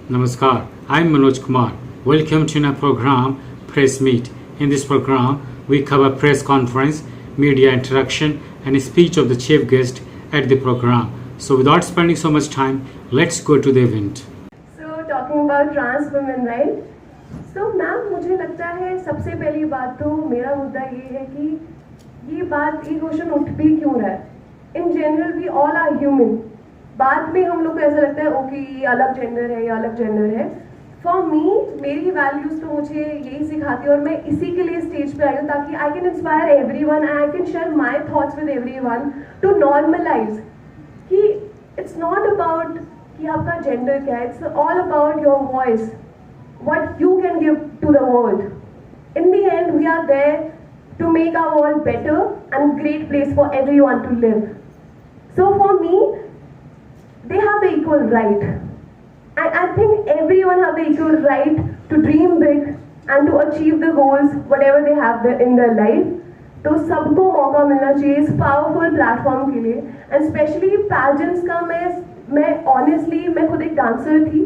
Namaskar, I'm Manoj Kumar. Welcome to our program Press Meet. In this program, we cover press conference, media interaction, and speech of the chief guest at the program. So, without spending so much time, let's go to the event. So talking about trans women, right? So ma'am मुझे लगता है सबसे पहली बात तो मेरा मुद्दा ये है कि ये बात ये क्वेश्चन उठ भी क्यों रहा है. In general we all are human. बाद में हम लोग को ऐसा लगता है ओके ये अलग जेंडर है, ये अलग जेंडर है. फॉर मी मेरी वैल्यूज तो मुझे यही सिखाती है और मैं इसी के लिए स्टेज पे आई हूँ ताकि I can inspire everyone and I can share my thoughts with everyone to normalize कि इट्स नॉट अबाउट कि आपका जेंडर क्या है. It's all about your voice, what you can give to the world. In the end, we are there to make our world better and great place for everyone to live. So for me, they have the equal right. And I think everyone have the equal right to dream big and to achieve the goals, whatever they have in their life. तो सबको मौका मिलना चाहिए इस powerful platform के लिए. And specially pageants का मैं ऑनेस्टली मैं खुद एक डांसर थी,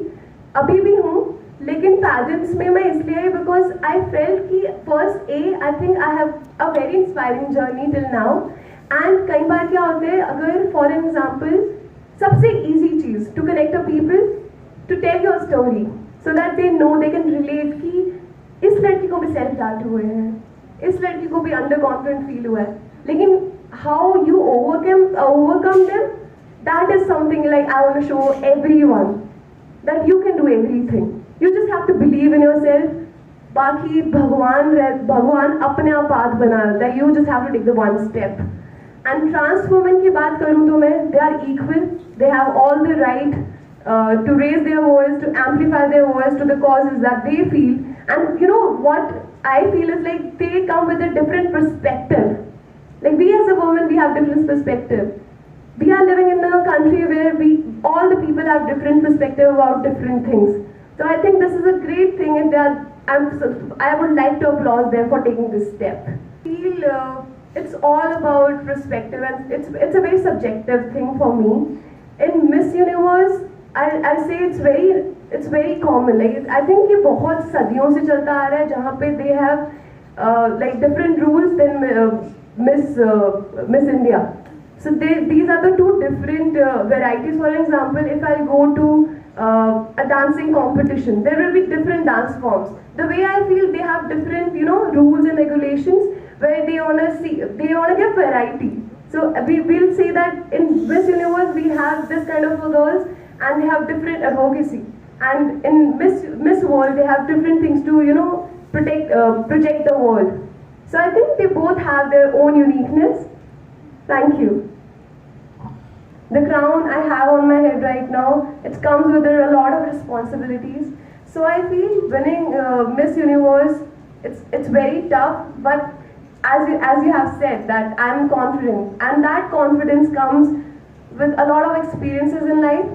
अभी भी हूँ, लेकिन पैजेंट्स में मैं इसलिए आई बिकॉज आई फेल्ट कि first I think I have a very inspiring journey till now. And कई बार क्या होता है, अगर फॉर एग्जाम्पल सबसे ईजी चीज to connect a people to tell your story so that they know they can relate कि इस लड़की को भी सेल्फ डाउट हुए हैं, इस लड़की को भी अंडर कॉन्फिडेंट फील हुआ है, लेकिन how you overcome them, that is something like I want to show everyone that you can do everything. You just have to believe in yourself. बाकी भगवान अपने आप पाथ बना देता है. You just have to take the one step. And trans women की बात करूँ तो मैं, they are equal. They have all the right to raise their voice, to amplify their voice to the causes that they feel. And you know what I feel is like they come with a different perspective. Like we as a woman, we have different perspective. We are living in a country where all the people have different perspective about different things. So I think this is a great thing, and I would like to applaud them for taking this step. I feel it's all about perspective, and it's a very subjective thing for me. In Miss Universe, I say it's very common. Like I think ये बहुत सदियों से चलता आ रहा है जहाँ पे they have like different rules than Miss India. So these are the two different varieties. For example, if I go to a dancing competition, there will be different dance forms. The way I feel, they have different rules and regulations where they want to give variety. So we will say that in Miss Universe we have this kind of girls and they have different advocacy, and in Miss World they have different things to project the world. So I think they both have their own uniqueness. Thank you. The crown I have on my head right now, it comes with a lot of responsibilities. So I feel winning Miss Universe, it's very tough, but as you have said that I'm confident, and that confidence comes with a lot of experiences in life.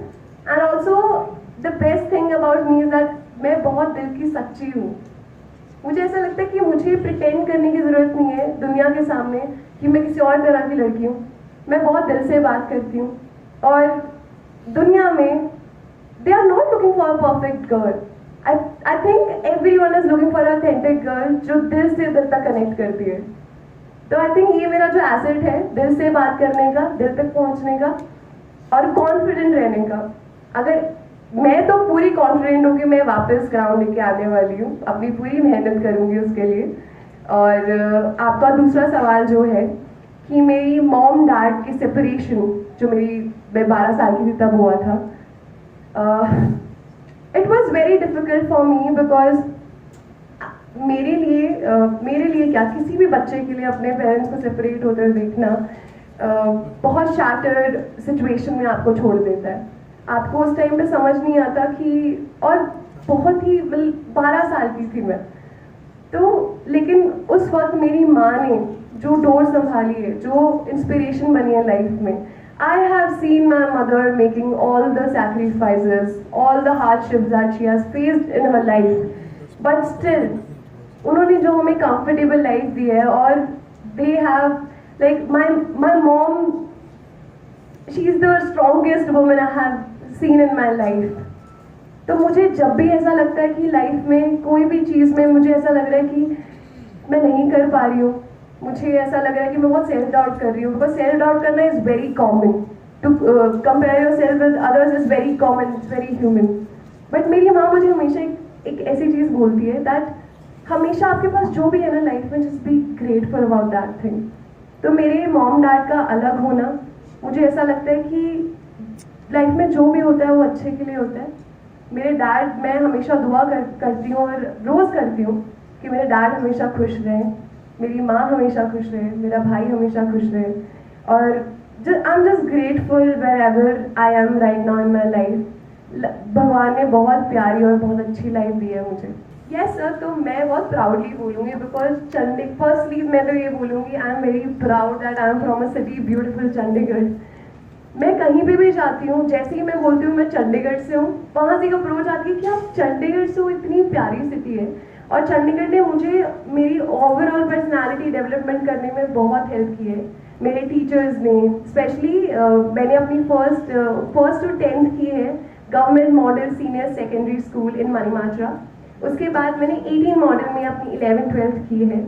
And also the best thing about me is that मैं बहुत दिल की सच्ची हूँ. मुझे ऐसा लगता है कि मुझे प्रिटेंड करने की ज़रूरत नहीं है दुनिया के सामने कि मैं किसी और तरह की लड़की हूँ. मैं बहुत दिल से बात करती हूँ और दुनिया में they are not looking for a perfect girl. I think everyone is looking for an authentic girl जो दिल से दिल तक कनेक्ट करती है. तो I think ये मेरा जो एसेट है, दिल से बात करने का, दिल तक पहुँचने का और कॉन्फिडेंट रहने का. अगर मैं तो पूरी कॉन्फिडेंट हूँ कि मैं वापस ग्राउंड लेके आने वाली हूँ, अपनी पूरी मेहनत करूँगी उसके लिए. और आपका दूसरा सवाल जो है कि मेरी मॉम डैड की सेपरेशन जो मैं 12 साल की थी तब हुआ था, it was very difficult for me because मेरे लिए क्या, किसी भी बच्चे के लिए अपने पेरेंट्स को सेपरेट होते हुए देखना बहुत शैटर्ड सिचुएशन में आपको छोड़ देता है. आपको उस टाइम पे समझ नहीं आता कि, और बहुत ही 12 साल की थी मैं तो, लेकिन उस वक्त मेरी माँ ने जो डोर संभाली है, जो इंस्पिरेशन बनी है लाइफ में. I have seen my mother making all the sacrifices, all the hardships that she has faced in her life, but still उन्होंने जो हमें comfortable life दी है, और they have like my mom, she is the strongest woman I have seen in my life. तो मुझे जब भी ऐसा लगता है कि लाइफ में कोई भी चीज़ में मुझे ऐसा लग रहा है कि मैं नहीं कर पा रही हूँ, मुझे ऐसा लग रहा है कि मैं बहुत सेल्फ डाउट कर रही हूँ, बिकॉज सेल्फ डाउट करना is very common, to compare yourself with others is very common, it's very human. But मेरी माँ मुझे हमेशा एक ऐसी चीज़ बोलती है दैट हमेशा आपके पास जो भी है ना लाइफ में, just be grateful about that thing. तो मेरे मॉम डैड का अलग होना, मुझे ऐसा लगता है कि लाइफ में जो भी होता है वो अच्छे के लिए होता है। मेरे डैड, मैं हमेशा दुआ करती हूँ और रोज़ करती हूँ कि मेरे डैड हमेशा खुश रहें, मेरी माँ हमेशा खुश रहे, मेरा भाई हमेशा खुश रहे, और I am just grateful wherever I am right now in my life. भगवान ने बहुत प्यारी और बहुत अच्छी लाइफ दी है मुझे। यस सर, तो मैं बहुत प्राउडली बोलूँगी बिकॉज चंडीगढ़, फर्स्टली मैं तो ये बोलूँगी I am very proud that I am from a city beautiful Chandigarh. मैं कहीं भी जाती हूँ, जैसे ही मैं बोलती हूँ मैं चंडीगढ़ से हूँ, वहाँ से एक अप्रोच आती है कि आप चंडीगढ़ से हो, इतनी प्यारी सिटी है। और चंडीगढ़ ने मुझे मेरी ओवरऑल पर्सनालिटी डेवलपमेंट करने में बहुत हेल्प की है। मेरे टीचर्स ने स्पेशली, मैंने अपनी फर्स्ट टू 10th की है government model senior secondary school इन मनीमाजरा। उसके बाद मैंने 18 मॉडल में अपनी 11th 12th की है।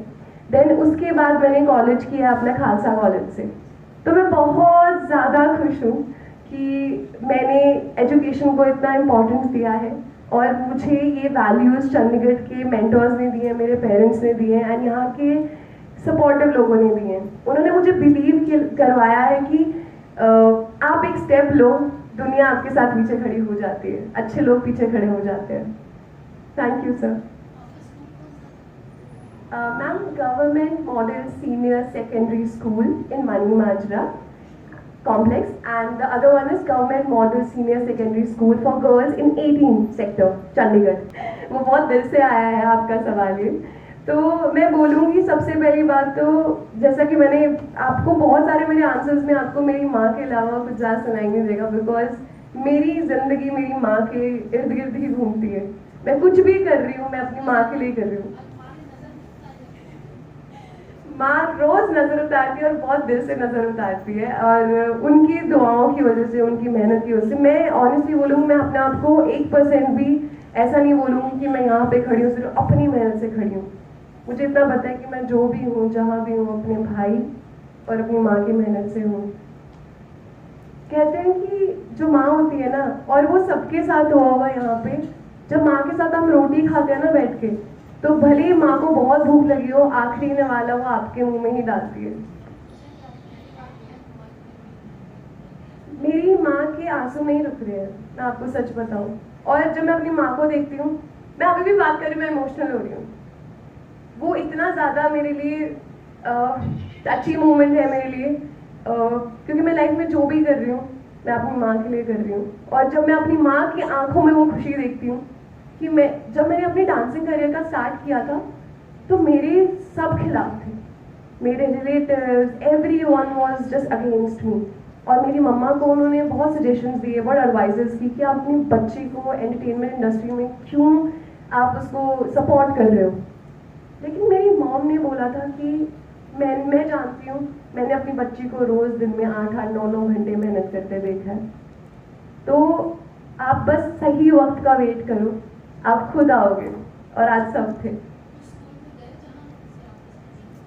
देन उसके बाद मैंने कॉलेज किया अपना खालसा कॉलेज से। तो मैं बहुत ज़्यादा खुश हूँ कि मैंने एजुकेशन को इतना इम्पोर्टेंस दिया है, और मुझे ये वैल्यूज़ चंडीगढ़ के मेंटर्स ने दिए हैं, मेरे पेरेंट्स ने दिए हैं, एंड यहाँ के सपोर्टिव लोगों ने दिए हैं। उन्होंने मुझे बिलीव करवाया है कि आप एक स्टेप लो, दुनिया आपके साथ पीछे खड़ी हो जाती है, अच्छे लोग पीछे खड़े हो जाते हैं। Thank you sir. Ma'am, government model senior secondary school in Manimajra complex, and the other one is government model senior secondary school for girls in 18 sector Chandigarh. वो बहुत दिल से आया है आपका सवाल ये। तो मैं बोलूँगी सबसे पहली बात तो, जैसा कि मैंने आपको बहुत सारे मेरे आंसर्स में आपको मेरी माँ के अलावा कुछ ज़्यादा सुनाई नहीं देगा, बिकॉज मेरी ज़िंदगी मेरी माँ के इर्द गिर्द ही घूमती है। मैं कुछ भी कर रही हूँ मैं अपनी माँ के लिए कर रही हूँ। माँ रोज़ नज़र उतारती है और बहुत दिल से नज़र उतारती है, और उनकी दुआओं की वजह से, उनकी मेहनत की वजह से मैं ऑनेस्टली बोलूँगी, मैं अपने आप को 1% भी ऐसा नहीं बोलूँगी कि मैं यहाँ पे खड़ी हूँ सिर्फ अपनी मेहनत से खड़ी हूँ। मुझे इतना पता है कि मैं जो भी हूँ, जहाँ भी हूँ, अपने भाई और अपनी माँ की मेहनत से हूँ। कहते हैं कि जो माँ होती है ना, और वो सबके साथ हुआ होगा यहाँ पे, जब माँ के साथ हम रोटी खाते हैं ना बैठ के, तो भले ही माँ को बहुत भूख लगी हो, आखिरी ने वाला वो आपके मुंह में ही डालती है। मेरी माँ के आंसू नहीं रुक रहे हैं, मैं आपको सच बताऊं। और जब मैं अपनी माँ को देखती हूँ, मैं अभी भी बात कर रही हूँ, मैं इमोशनल हो रही हूँ। वो इतना ज़्यादा मेरे लिए टची मोमेंट है मेरे लिए, क्योंकि मैं लाइफ में जो भी कर रही हूँ मैं अपनी माँ के लिए कर रही हूँ। और जब मैं अपनी माँ की आंखों में वो खुशी देखती हूँ कि जब मैंने अपनी डांसिंग करियर का स्टार्ट किया था, तो मेरे सब खिलाफ थे, मेरे relatives, everyone was just against me. और मेरी मम्मा को उन्होंने बहुत सजेशंस दिए, बहुत एडवाइजेस की कि आप अपनी बच्ची को एंटरटेनमेंट इंडस्ट्री में क्यों आप उसको सपोर्ट कर रहे हो। लेकिन मेरी मॉम ने बोला था कि मैं जानती हूँ, मैंने अपनी बच्ची को रोज़ दिन में 8-8, 9-9 घंटे मेहनत करते देखा है, तो आप बस सही वक्त का वेट करो, आप खुद आओगे। और आज सब थे।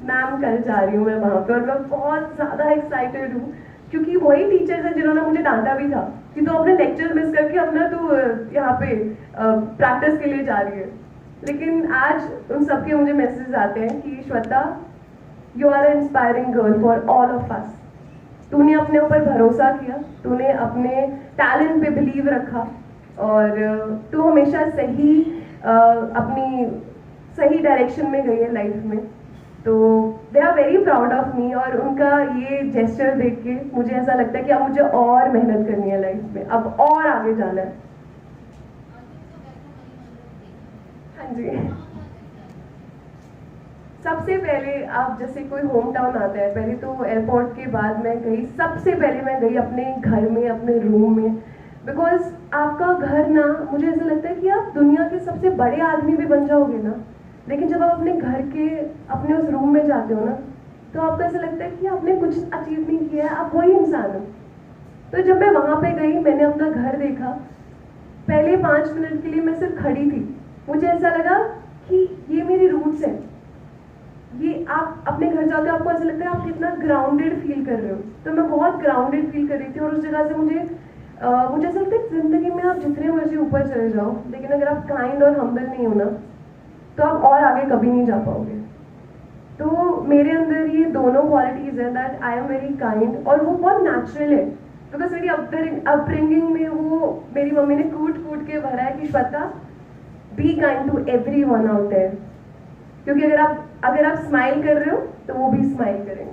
मैम, कल जा रही हूँ मैं वहाँ पे, और मैं बहुत ज़्यादा एक्साइटेड हूँ, क्योंकि वही टीचर्स हैं जिन्होंने मुझे डांटा भी था कि तो अपने लेक्चर मिस करके अपना तो यहाँ पे प्रैक्टिस के लिए जा रही है। लेकिन आज उन सबके मुझे मैसेज आते हैं कि Shweta, you are an inspiring girl for all of us. तूने अपने ऊपर भरोसा किया, तूने अपने टैलेंट पे बिलीव रखा, और तू हमेशा सही अपनी सही डायरेक्शन में गई है लाइफ में। तो they are very proud of me, और उनका ये जेस्चर देख के मुझे ऐसा लगता है कि अब मुझे और मेहनत करनी है लाइफ में, अब और आगे जाना है। हाँ जी। सबसे पहले आप जैसे कोई होम टाउन आता है, पहले तो एयरपोर्ट के बाद मैं गई, सबसे पहले मैं गई अपने घर में, अपने रूम में, बिकॉज आपका घर ना, मुझे ऐसा लगता है कि आप दुनिया के सबसे बड़े आदमी भी बन जाओगे ना, लेकिन जब आप अपने घर के अपने उस रूम में जाते हो ना, तो आपको ऐसा लगता है कि आपने कुछ अचीव नहीं किया है, आप वही इंसान हो। तो जब मैं वहाँ पे गई, मैंने अपना घर देखा, पहले 5 मिनट के लिए मैं सिर्फ खड़ी थी, मुझे ऐसा लगा कि ये मेरी रूट्स है। ये आप अपने घर जाके आपको ऐसा लगता है आप कितना ग्राउंडेड फील कर रहे हो, तो मैं बहुत ग्राउंडेड फील कर रही थी। और उस जगह से मुझे ऐसा लगता है जिंदगी में आप जितने मर्जी ऊपर चले जाओ, लेकिन अगर आप काइंड और हम्बल नहीं हो ना, तो आप और आगे कभी नहीं जा पाओगे। तो मेरे अंदर ये दोनों क्वालिटीज हैं, that I am very kind, और वो बहुत नेचुरल है बिकॉज मेरी अपब्रिंगिंग में वो मेरी मम्मी ने कूट कूट के भरा है कि Shweta be kind to everyone out there, क्योंकि अगर आप स्माइल कर रहे हो तो वो भी स्माइल करेंगे।